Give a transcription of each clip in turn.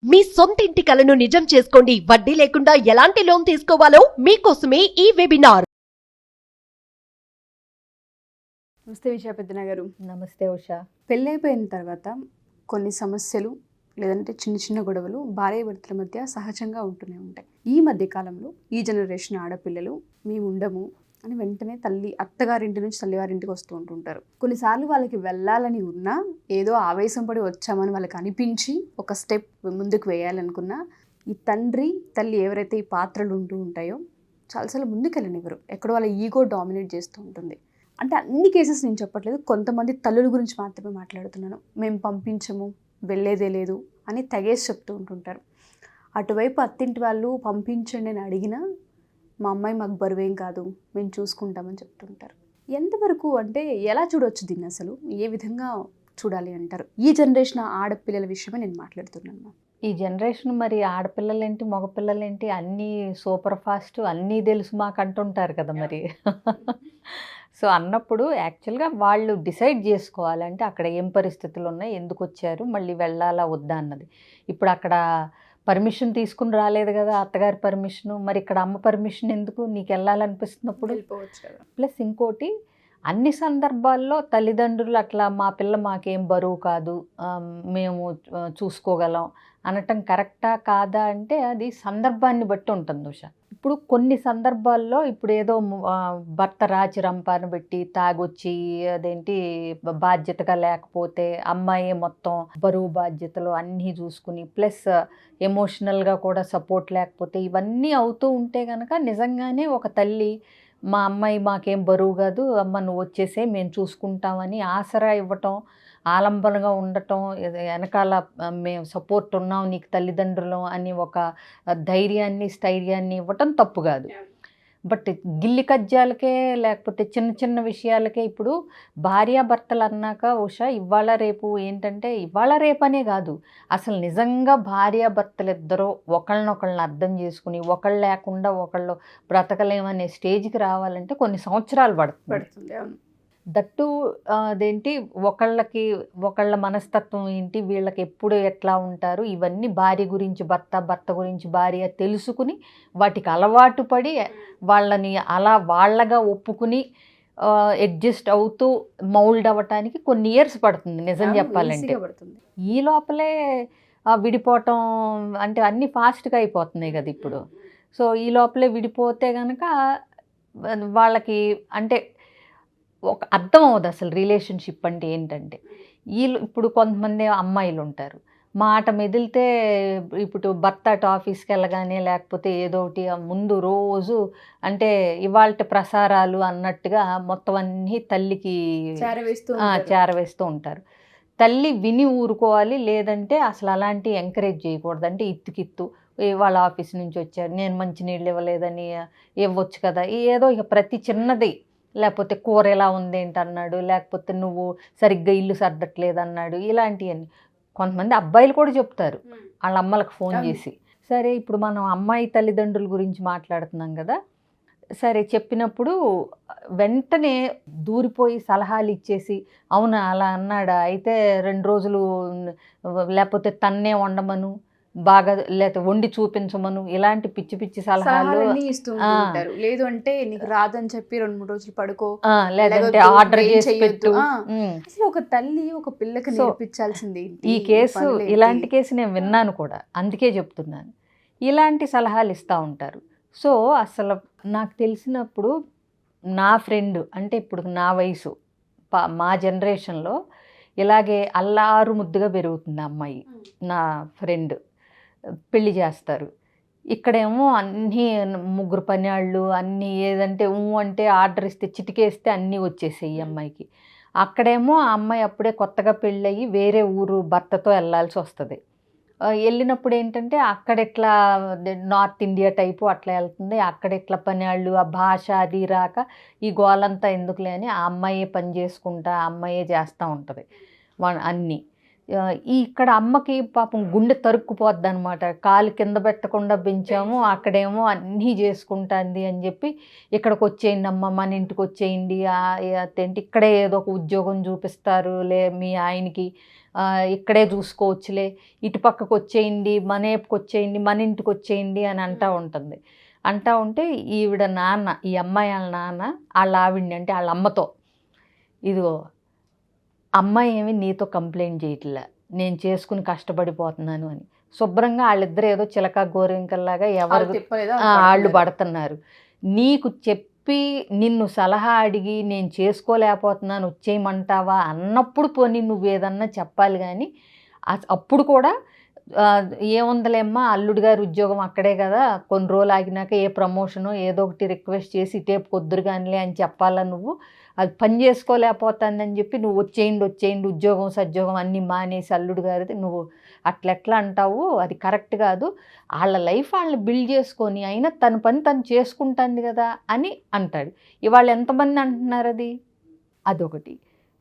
మీ సొంత ఇంటి కలను నిజం చేసుకోండి. వడ్డీ లేకుండా ఎలాంటి లోన్ తీసుకోవాలో మీకోసమే ఈ వెబినార్. నమస్తే విషయ పెద్దన గారు. నమస్తే ఉషా. పెళ్ళైపోయిన తర్వాత కొన్ని సమస్యలు లేదంటే చిన్న చిన్న గొడవలు భార్యాభర్తల మధ్య సహజంగా ఉంటూనే ఉంటాయి. ఈ మధ్య కాలంలో ఈ జనరేషన్ ఆడపిల్లలు మేము ఉండము అని వెంటనే అత్తగారింటి నుంచి తల్లివారింటికి వస్తూ ఉంటుంటారు. కొన్నిసార్లు వాళ్ళకి వెళ్ళాలని ఉన్నా ఏదో ఆవేశం పడి వచ్చామని వాళ్ళకి అనిపించి ఒక స్టెప్ ముందుకు వేయాలనుకున్నా ఈ తండ్రి తల్లి ఎవరైతే ఈ పాత్రలు ఉంటూ ఉంటాయో చాలాసార్లు ముందుకు వెళ్ళనివ్వరు. ఎక్కడో వాళ్ళ ఈగో డామినేట్ చేస్తూ ఉంటుంది. అంటే అన్ని కేసెస్ నేను చెప్పట్లేదు, కొంతమంది తల్లుల గురించి మాత్రమే మాట్లాడుతున్నాను. మేము పంపించము, వెళ్ళేదే లేదు అని తెగేసి చెప్తూ ఉంటుంటారు. అటువైపు అత్తింటి వాళ్ళు పంపించండి అని అడిగినా మా అమ్మాయి మాకు బరువేం కాదు, మేము చూసుకుంటామని చెప్తుంటారు. ఎంతవరకు అంటే ఎలా చూడవచ్చు దీన్ని, అసలు ఏ విధంగా చూడాలి అంటారు? ఈ జనరేషన్ ఆడపిల్లల విషయమే నేను మాట్లాడుతున్నాను. ఈ జనరేషన్ మరి ఆడపిల్లలేంటి మగపిల్లలేంటి అన్నీ సూపర్ ఫాస్ట్, అన్నీ తెలుసు మాకు అంటుంటారు కదా మరి. సో అన్నప్పుడు యాక్చువల్గా వాళ్ళు డిసైడ్ చేసుకోవాలంటే అక్కడ ఏం పరిస్థితులు ఉన్నాయి, ఎందుకు వచ్చారు, మళ్ళీ వెళ్ళాలా వద్దా అన్నది. ఇప్పుడు అక్కడ పర్మిషన్ తీసుకుని రాలేదు కదా అత్తగారి పర్మిషను, మరి ఇక్కడ అమ్మ పర్మిషన్ ఎందుకు, నీకు వెళ్ళాలనిపిస్తున్నప్పుడు. ప్లస్ ఇంకోటి, అన్ని సందర్భాల్లో తల్లిదండ్రులు అట్లా మా పిల్ల మాకేం బరువు కాదు, మేము చూసుకోగలం అనటం కరెక్టా కాదా అంటే అది సందర్భాన్ని బట్టి ఉంటుంది ఉష. ఇప్పుడు కొన్ని సందర్భాల్లో ఇప్పుడు ఏదో భర్త రాచి రంపాన పెట్టి తాగొచ్చి అదేంటి బాధ్యతగా లేకపోతే అమ్మాయి మొత్తం బరువు బాధ్యతలు అన్నీ చూసుకుని ప్లస్ ఎమోషనల్గా కూడా సపోర్ట్ లేకపోతే ఇవన్నీ అవుతూ ఉంటే కనుక నిజంగానే ఒక తల్లి మా అమ్మాయి మాకేం బరువు కాదు, అమ్మ నువ్వు వచ్చేసే మేము చూసుకుంటామని ఆసరా ఇవ్వటం, ఆలంబనగా ఉండటం, వెనకాల మేము సపోర్ట్ ఉన్నాం నీకు తల్లిదండ్రులు అని ఒక ధైర్యాన్ని స్థైర్యాన్ని ఇవ్వటం తప్పు కాదు. బట్ గిల్లి కజ్జాలకే లేకపోతే చిన్న చిన్న విషయాలకే ఇప్పుడు భార్యాభర్తలు అన్నాక ఉషా ఇవాళ రేపు ఏంటంటే ఇవాళ రేపు అనే కాదు, అసలు నిజంగా భార్యాభర్తలు ఇద్దరూ ఒకళ్ళనొకళ్ళని అర్థం చేసుకుని ఒకళ్ళు లేకుండా ఒకళ్ళు బ్రతకలేమనే స్టేజ్కి రావాలంటే కొన్ని సంవత్సరాలు పడుతుంది. దట్టు అదేంటి ఒకళ్ళ మనస్తత్వం ఏంటి, వీళ్ళకి ఎప్పుడు ఎట్లా ఉంటారు, ఇవన్నీ భార్య గురించి భర్త గురించి భార్య తెలుసుకుని వాటికి అలవాటు పడి వాళ్ళని అలా వాళ్ళగా ఒప్పుకుని అడ్జస్ట్ అవుతూ మౌల్డ్ అవ్వటానికి కొన్ని ఇయర్స్ పడుతుంది నిజం చెప్పాలంటే. ఈ లోపలే విడిపోవటం అంటే అన్నీ ఫాస్ట్గా అయిపోతున్నాయి కదా ఇప్పుడు. సో ఈ లోపలే విడిపోతే కనుక వాళ్ళకి అంటే ఒక అర్థం అవ్వదు అసలు రిలేషన్షిప్ అంటే ఏంటంటే. ఇప్పుడు కొంతమంది అమ్మాయిలు ఉంటారు, మాట మెదిలితే ఇప్పుడు భర్త అటు ఆఫీస్కి వెళ్ళగానే లేకపోతే ఏదో ఒకటి ముందు రోజు అంటే ఇవాళ ప్రసారాలు అన్నట్టుగా మొత్తం అన్నీ తల్లికి చేరవేస్తూ ఉంటారు. తల్లి విని ఊరుకోవాలి, లేదంటే అసలు అలాంటి ఎంకరేజ్ చేయకూడదు. అంటే ఇత్తుకిత్తు వాళ్ళ ఆఫీస్ నుంచి వచ్చారు, నేను మంచినీళ్ళు ఇవ్వలేదని ఇవ్వచ్చు కదా, ఏదో ఇక ప్రతి చిన్నది, లేకపోతే కూర ఎలా ఉంది ఏంటి అన్నాడు, లేకపోతే నువ్వు సరిగ్గా ఇల్లు సర్దట్లేదు అన్నాడు, ఇలాంటివన్నీ కొంతమంది అబ్బాయిలు కూడా చెప్తారు వాళ్ళ అమ్మలకు ఫోన్ చేసి. సరే ఇప్పుడు మనం అమ్మాయి తల్లిదండ్రుల గురించి మాట్లాడుతున్నాం కదా, సరే చెప్పినప్పుడు వెంటనే దూరిపోయి సలహాలు ఇచ్చేసి అవునా అలా అన్నాడా అయితే 2 రోజులు లేకపోతే తన్నే వండమను, బాగా లేకపోతే వండి చూపించమను, ఇలాంటి పిచ్చి పిచ్చి సలహాలు ఇస్తూ ఉంటారు. లేదు అంటే నీకు రాదని చెప్పి 2-3 రోజులు పడుకో, లేదంటే ఆర్డర్ చేసి పెట్టు. అసలు ఒక తల్లి ఒక పిల్లకి నేర్పించాల్సింది ఈ కేసు, ఇలాంటి కేసు నేను విన్నాను కూడా, అందుకే చెప్తున్నాను. ఇలాంటి సలహాలు ఇస్తూ ఉంటారు. సో అసలు నాకు తెలిసినప్పుడు నా ఫ్రెండ్ అంటే ఇప్పుడు నా వయసు మా జనరేషన్లో ఇలాగే అల్లారు ముద్దుగా పెరుగుతుంది అమ్మాయి, నా ఫ్రెండ్ పెళ్లి చేస్తారు. ఇక్కడేమో అన్నీ 3 పనివాళ్ళు అన్నీ ఏదంటే అంటే ఆర్డర్ ఇస్తే చిటికేస్తే అన్నీ వచ్చేసాయి ఈ అమ్మాయికి. అక్కడేమో ఆ అమ్మాయి అప్పుడే కొత్తగా పెళ్ళయి వేరే ఊరు భర్తతో వెళ్ళాల్సి వస్తుంది. వెళ్ళినప్పుడు ఏంటంటే అక్కడెట్లా నార్త్ ఇండియా టైపు అట్లా వెళ్తుంది, అక్కడెట్లా పనివాళ్ళు ఆ భాష అది రాక ఈ గోలంతా ఎందుకులే అని ఆ అమ్మాయే పని చేసుకుంటా ఆ అమ్మాయే చేస్తూ ఉంటుంది అన్నీ. ఇక్కడ అమ్మకి పాపం గుండె తరుక్కుపోద్ది అనమాట. కాలు కింద పెట్టకుండా పెంచాము, అక్కడేమో అన్నీ చేసుకుంటుంది అని చెప్పి ఇక్కడికి వచ్చేయండి అమ్మ, మన ఇంటికి వచ్చేయండి, అదేంటి ఇక్కడే ఏదో ఒక ఉద్యోగం చూపిస్తారు లే మీ ఆయనకి, ఇక్కడే చూసుకోవచ్చులే, ఇటు పక్కకు వచ్చేయండి, మన ఏపుకి వచ్చేయండి, మన ఇంటికి వచ్చేయండి అని అంటూ ఉంటుంది. అంటూ ఉంటే ఈవిడ నాన్న, ఈ అమ్మాయి వాళ్ళ నాన్న వాళ్ళ ఆవిడ్ని అంటే వాళ్ళ అమ్మతో, ఇదిగో అమ్మాయి ఏమి నీతో కంప్లైంట్ చేయట్లే, నేను చేసుకుని కష్టపడిపోతున్నాను అని. శుభ్రంగా వాళ్ళిద్దరు ఏదో చిలక గోరింకల్లాగా ఎవరు వాళ్ళు పడుతున్నారు. నీకు చెప్పి నిన్ను సలహా అడిగి నేను చేసుకోలేకపోతున్నాను వచ్చేయమంటావా అన్నప్పుడు పోనీ నువ్వు ఏదన్నా చెప్పాలి. కానీ అప్పుడు కూడా ఏముందలేమ్మా అల్లుడు గారి ఉద్యోగం అక్కడే కదా, కొన్ని రోజులు ఆగినాక ఏ ప్రమోషను ఏదో ఒకటి రిక్వెస్ట్ చేసి టేపు కొద్దురు కానిలే అని చెప్పాలా, నువ్వు అది పని చేసుకోలేకపోతానని చెప్పి నువ్వు వచ్చేయండి ఉద్యోగం సద్యోగం అన్నీ మానేసి అల్లుడు గారిది నువ్వు అట్లెట్లా అంటావు, అది కరెక్ట్ కాదు, వాళ్ళ లైఫ్ వాళ్ళని బిల్డ్ చేసుకొని అయినా తన పని తను చేసుకుంటుంది కదా అని అంటాడు. ఇవాళ ఎంతమంది అంటున్నారు అది, అదొకటి.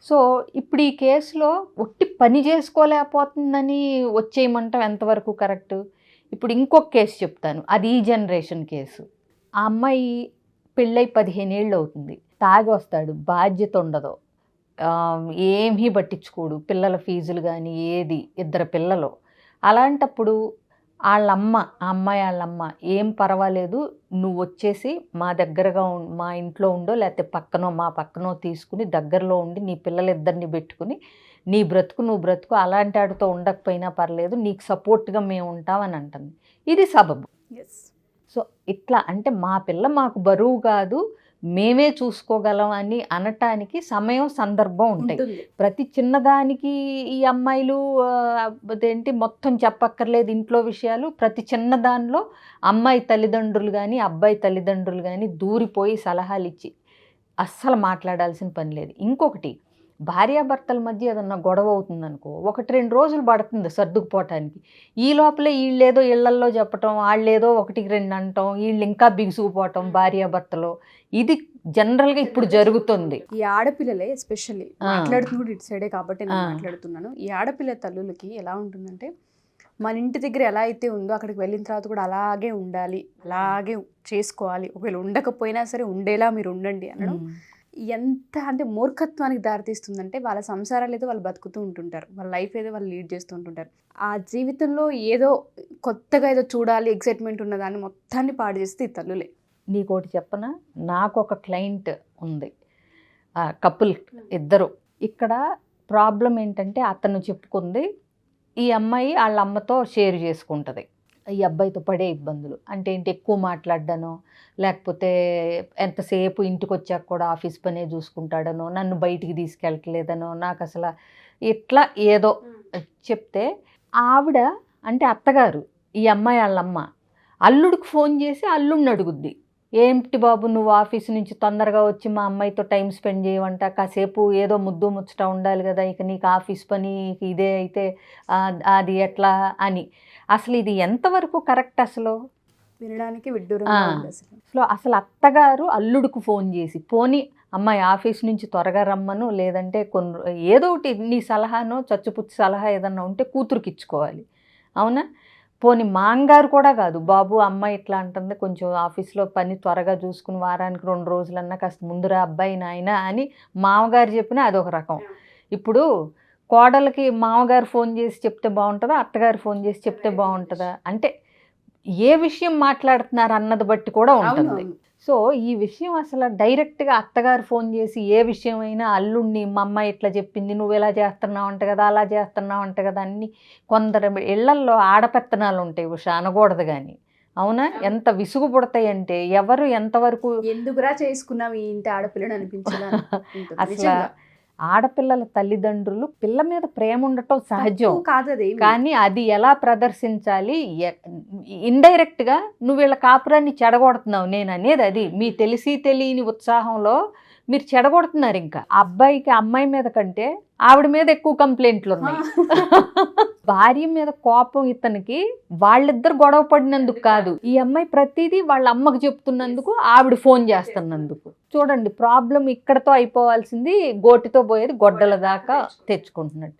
సో ఇప్పుడు ఈ కేసులో ఒట్టి పని చేసుకోలేకపోతుందని వచ్చేయమంటాం ఎంతవరకు కరెక్ట్. ఇప్పుడు ఇంకొక కేసు చెప్తాను, అది ఈ జనరేషన్ కేసు. ఆ అమ్మాయి పెళ్ళై 15 ఏళ్ళు అవుతుంది, తాగి వస్తాడు, బాధ్యత ఉండదు, ఏమీ పట్టించుకోడు, పిల్లల ఫీజులు కానీ ఏది, 2 పిల్లలు. అలాంటప్పుడు వాళ్ళమ్మ, ఆ అమ్మాయి వాళ్ళమ్మ ఏం పర్వాలేదు నువ్వు వచ్చేసి మా దగ్గరగా మా ఇంట్లో ఉండో లేకపోతే మా పక్కనో తీసుకుని దగ్గరలో ఉండి నీ పిల్లలిద్దరిని పెట్టుకుని నీ బ్రతుకు నువ్వు బ్రతుకు, అలాంటి వాడితో ఉండకపోయినా పర్లేదు, నీకు సపోర్ట్గా మేము ఉంటామని అంటుంది. ఇది సబబు. సో ఇట్లా అంటే మా పిల్ల మాకు బరువు కాదు, మేమే చూసుకోగలం అని అనటానికి సమయం సందర్భం ఉంటాయి. ప్రతి చిన్నదానికి ఈ అమ్మాయిలు అదేంటి మొత్తం చెప్పక్కర్లేదు ఇంట్లో విషయాలు. ప్రతి చిన్నదానిలో అమ్మాయి తల్లిదండ్రులు కానీ అబ్బాయి తల్లిదండ్రులు కానీ దూరిపోయి సలహాలు ఇచ్చి అస్సలు మాట్లాడాల్సిన పని లేదు. ఇంకొకటి, భార్యాభర్తల మధ్య ఏదన్నా గొడవ అవుతుందనుకో, 1-2 రోజులు పడుతుంది సర్దుకుపోవటానికి. ఈ లోపలే వీళ్ళేదో ఇళ్లల్లో చెప్పటం, వాళ్ళేదో 1-2 అంటాం, వీళ్ళు ఇంకా బిగుసుకుపోవటం భార్యాభర్తలో. ఇది జనరల్గా ఇప్పుడు జరుగుతుంది. ఈ ఆడపిల్లలే ఎస్పెషల్లీ మాట్లాడుతున్నప్పుడు ఇటు సైడే కాబట్టి నేను మాట్లాడుతున్నాను. ఈ ఆడపిల్ల తల్లులకి ఎలా ఉంటుందంటే, మన ఇంటి దగ్గర ఎలా అయితే ఉందో అక్కడికి వెళ్ళిన తర్వాత కూడా అలాగే ఉండాలి, అలాగే చేసుకోవాలి, ఒకవేళ ఉండకపోయినా సరే ఉండేలా మీరు ఉండండి అనడం ఎంత అంటే మూర్ఖత్వానికి దారితీస్తుందంటే, వాళ్ళ సంసారాలు ఏదో వాళ్ళు బతుకుతూ ఉంటుంటారు, వాళ్ళ లైఫ్ ఏదో వాళ్ళు లీడ్ చేస్తూ ఉంటుంటారు. ఆ జీవితంలో ఏదో కొత్తగా ఏదో చూడాలి ఎక్సైట్మెంట్ ఉన్నదాన్ని మొత్తాన్ని పాడు చేస్తే ఈ తల్లులే. నీకోటి చెప్పనా, నాకు ఒక క్లయింట్ ఉంది, కపుల్ ఇద్దరు. ఇక్కడ ప్రాబ్లం ఏంటంటే, అతను చెప్పుకుంది ఈ అమ్మాయి వాళ్ళ అమ్మతో షేర్ చేసుకుంటుంది ఈ అబ్బాయితో పడే ఇబ్బందులు. అంటే ఏంటి, ఎక్కువ మాట్లాడ్డానో, లేకపోతే ఎంతసేపు ఇంటికి వచ్చాక కూడా ఆఫీస్ పనే చూసుకుంటాడనో, నన్ను బయటికి తీసుకెళ్ళట్లేదనో, నాకు అసలు ఇట్లా ఏదో చెప్తే ఆవిడ అంటే అత్తగారు, ఈ అమ్మాయి వాళ్ళమ్మ అల్లుడికి ఫోన్ చేసి అల్లుడిని అడుగుద్ది, ఏంటి బాబు నువ్వు ఆఫీస్ నుంచి తొందరగా వచ్చి మా అమ్మాయితో టైం స్పెండ్ చేయమంట, కాసేపు ఏదో ముద్దు ముచ్చట ఉండాలి కదా, ఇక నీకు ఆఫీస్ పని ఇదే అయితే అది ఎట్లా అని. అసలు ఇది ఎంతవరకు కరెక్ట్ అసలు వినడానికి విడ్డూరంగా ఉంది అసలు. అసలు అత్తగారు అల్లుడికి ఫోన్ చేసి, పోనీ అమ్మాయి ఆఫీస్ నుంచి త్వరగా రమ్మను, లేదంటే ఏదో ఒకటి నీ సలహానో చచ్చుపుచ్చి సలహా ఏదన్నా ఉంటే కూతురికి ఇచ్చుకోవాలి, అవునా? పోనీ మాంగారు కూడా కాదు, బాబు అమ్మాయి ఇట్లా అంటుంది, కొంచెం ఆఫీస్లో పని త్వరగా చూసుకుని వారానికి 2 రోజులన్నా కాస్త ముందురా అబ్బాయి నాయన అని మామగారు చెప్పినా అదొక రకం. ఇప్పుడు కోడలకి మామగారు ఫోన్ చేసి చెప్తే బాగుంటుందా, అత్తగారు ఫోన్ చేసి చెప్తే బాగుంటుందా? అంటే ఏ విషయం మాట్లాడుతున్నారు అన్నది బట్టి కూడా ఉంటుంది. సో ఈ విషయం అసలు డైరెక్ట్గా అత్తగారు ఫోన్ చేసి ఏ విషయం అయినా అల్లుడిని, మా అమ్మాయి ఇట్లా చెప్పింది, నువ్వు ఇలా చేస్తున్నావు అంట కదా, అలా చేస్తున్నావు అంట కదా, అన్ని కొందరు ఇళ్లల్లో ఆడపెత్తనాలు ఉంటాయి, ఉష అనకూడదు కానీ, అవునా? ఎంత విసుగు పుడతాయి అంటే, ఎవరు ఎంతవరకు ఎందుకురా చేసుకున్నాం ఈ ఇంటి ఆడపిల్లని అనిపించాలి. అసలు ఆడపిల్లల తల్లిదండ్రులు పిల్ల మీద ప్రేమ ఉండటం సహజం కాదది, కానీ అది ఎలా ప్రదర్శించాలి, ఇండైరెక్ట్గా నువ్వు వీళ్ళ కాపురాన్ని చెడగొడుతున్నావు నేను అనేది అది. మీ తెలిసి తెలియని ఉత్సాహంలో మీరు చెడగొడుతున్నారు. ఇంకా అబ్బాయికి అమ్మాయి మీద కంటే ఆవిడ మీద ఎక్కువ కంప్లైంట్లు ఉన్నాయి. భార్య మీద కోపం ఇతనికి వాళ్ళిద్దరు గొడవ పడినందుకు కాదు, ఈ అమ్మాయి ప్రతిదీ వాళ్ళ అమ్మకు చెప్తున్నందుకు, ఆవిడ ఫోన్ చేస్తున్నందుకు. చూడండి, ప్రాబ్లం ఇక్కడతో అయిపోవాల్సింది గోటితో పోయేది గొడ్డల దాకా తెచ్చుకుంటున్నట్టు.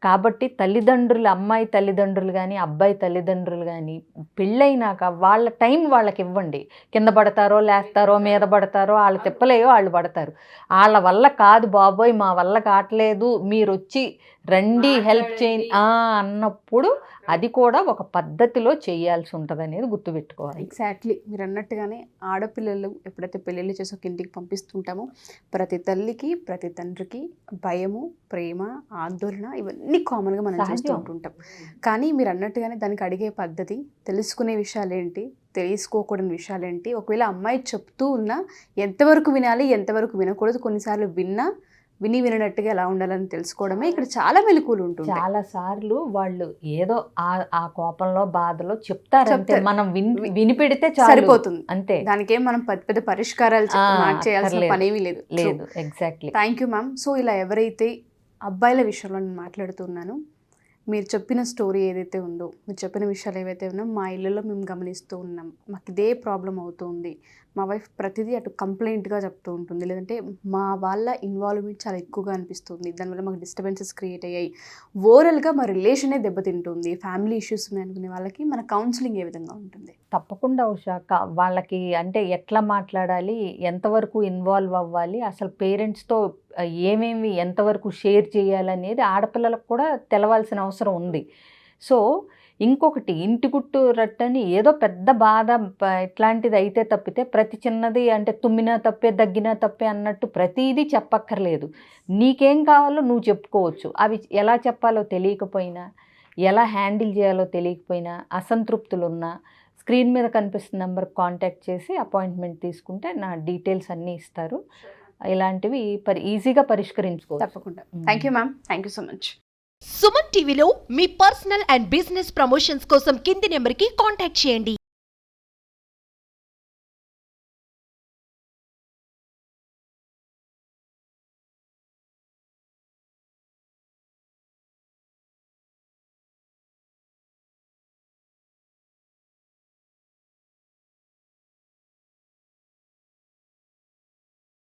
కాబట్టి తల్లిదండ్రులు, అమ్మాయి తల్లిదండ్రులు కానీ అబ్బాయి తల్లిదండ్రులు కానీ పెళ్ళైనాక వాళ్ళ టైం వాళ్ళకి ఇవ్వండి. కింద పడతారో లేస్తారో మీద పడతారో వాళ్ళు తిప్పలేయో వాళ్ళు పడతారు. వాళ్ళ వల్ల కాదు బాబోయ్ మా వల్ల కావట్లేదు మీరు వచ్చి రండి హెల్ప్ చేయండి అన్నప్పుడు అది కూడా ఒక పద్ధతిలో చేయాల్సి ఉంటుంది అనేది గుర్తుపెట్టుకోవాలి. ఎగ్జాక్ట్లీ మీరు అన్నట్టుగానే ఆడపిల్లలు ఎప్పుడైతే పెళ్ళిళ్ళు చేసి ఒక ఇంటికి పంపిస్తుంటామో ప్రతి తల్లికి ప్రతి తండ్రికి భయము, ప్రేమ, ఆందోళన ఇవన్నీ కామన్గా మనం చూస్తూ ఉంటుంటాం. కానీ మీరు అన్నట్టుగానే దానికి అడిగే పద్ధతి, తెలుసుకునే విషయాలు ఏంటి, తెలుసుకోకూడని విషయాలు ఏంటి, ఒకవేళ అమ్మాయి చెప్తూ ఉన్నా ఎంతవరకు వినాలి ఎంతవరకు వినకూడదు, కొన్నిసార్లు వినట్టుగా ఎలా ఉండాలని తెలుసుకోవడమే ఇక్కడ చాలా మెలకువలు ఉంటుంది. చాలా సార్లు వాళ్ళు ఏదో ఆ కోపంలో బాధలో చెప్తారంటే మనం వినిపెడితే సరిపోతుంది అంతే. దానికి ఏం మనం పెద్ద పరిష్కారాలు చేయాల్సిన పనేమీ లేదు. Exactly. Thank you ma'am. So ఇలా ఎవరైతే అబ్బాయిల విషయంలో నేను మాట్లాడుతున్నాను, మీరు చెప్పిన స్టోరీ ఏదైతే ఉందో, మీరు చెప్పిన విషయాలు ఏవైతే ఉన్నాయో మా ఇళ్ళలో మేము గమనిస్తూ ఉన్నాం, మాకు ఇదే ప్రాబ్లం అవుతుంది, మా వైఫ్ ప్రతిదీ అటు కంప్లైంట్గా చెప్తూ ఉంటుంది, లేదంటే మా వాళ్ళ ఇన్వాల్వ్మెంట్ చాలా ఎక్కువగా అనిపిస్తుంది, దానివల్ల మాకు డిస్టర్బెన్సెస్ క్రియేట్ అయ్యాయి, ఓవరాల్గా మా రిలేషనే దెబ్బతింటుంది, ఫ్యామిలీ ఇష్యూస్ ఉన్నాయనుకునే వాళ్ళకి మన కౌన్సిలింగ్ ఏ విధంగా ఉంటుంది? తప్పకుండా ఉషా, వాళ్ళకి అంటే ఎట్లా మాట్లాడాలి, ఎంతవరకు ఇన్వాల్వ్ అవ్వాలి, అసలు పేరెంట్స్తో ఏమేమి ఎంతవరకు షేర్ చేయాలనేది ఆడపిల్లలకు కూడా తెలవాల్సిన అవసరం ఉంది. సో ఇంకొకటి, ఇంటి గుట్టు రట్టని ఏదో పెద్ద బాధ ఇట్లాంటిది అయితే తప్పితే ప్రతి చిన్నది అంటే తుమ్మినా తప్పే దగ్గినా తప్పే అన్నట్టు ప్రతిదీ చెప్పక్కర్లేదు. నీకేం కావాలో నువ్వు చెప్పుకోవచ్చు. అవి ఎలా చెప్పాలో తెలియకపోయినా, ఎలా హ్యాండిల్ చేయాలో తెలియకపోయినా, అసంతృప్తులు ఉన్నా స్క్రీన్ మీద కనిపిస్తున్న నెంబర్కి కాంటాక్ట్ చేసి అపాయింట్మెంట్ తీసుకుంటే నా డీటెయిల్స్ అన్నీ ఇస్తారు. ఇలాంటివి ఈజీగా పరిష్కరించుకోవచ్చు. తప్పకుండా. Thank you ma'am. Thank you so much. Suman టీవీలో మీ పర్సనల్ అండ్ బిజినెస్ ప్రమోషన్స్ కోసం కింది నెంబర్కి కాంటాక్ట్ చేయండి.